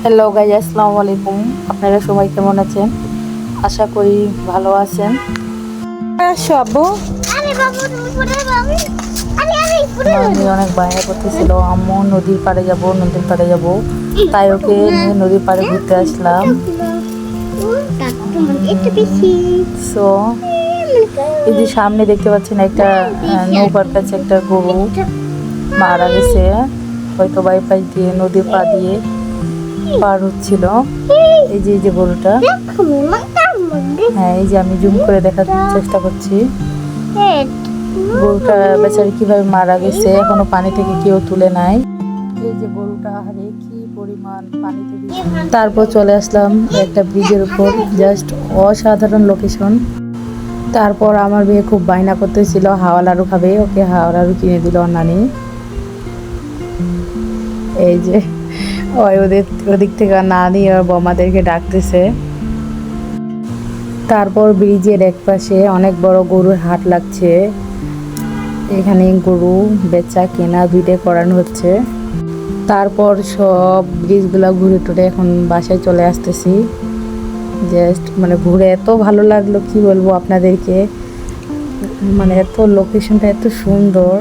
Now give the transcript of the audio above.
Hello guys, আসসালামু আলাইকুম। আপনারা সবাই কেমন আছেন? আশা করি ভালো আছেন। সবু আমি অনেক বায়না করতেছিল, আম্মু নদীর পাড়ে যাব, নদীর পাড়ে যাব, তাই ওকে নিয়ে নদীর পাড়ে ঘুরতে আসলাম। সো এই যে সামনে দেখতে পাচ্ছেন একটা নৌকার কাছে একটা গরু মারা গেছে, হয়তো বাইপাস দিয়ে নদীর পা দিয়ে পার হচ্ছিল। এই যে গরুটা, হ্যাঁ এই যে আমি জুম করে দেখার চেষ্টা করছি। গরুটা বেচারি কিভাবে মারা গেছে, এখনো পানি থেকে কেউ তুলে নাই। এই যে গরুটা, আরে কি পরিমাণ পানি থেকে। তারপর চলে আসলাম একটা ব্রিজের উপর, জাস্ট অসাধারণ লোকেশন। তারপর আমার মেয়ে খুব বায়না করতেছিল হাওয়া লাড়ু খাবে, ওকে হাওয়া লাড়ু কিনে দিল নানি। এই যে ওদিক থেকে নানি আর বৌমাদেরকে ডাকতেছে। তারপর ব্রিজের এক পাশে অনেক বড় গরুর হাট লাগছে, এখানে গরু বেচা কেনা দুইটাই করানো হচ্ছে। তারপর সব ব্রিজগুলো ঘুরে টুরে এখন বাসায় চলে আসতেছি। জাস্ট মানে ঘুরে এত ভালো লাগলো, কি বলবো আপনাদেরকে, মানে এত লোকেশনটা এত সুন্দর।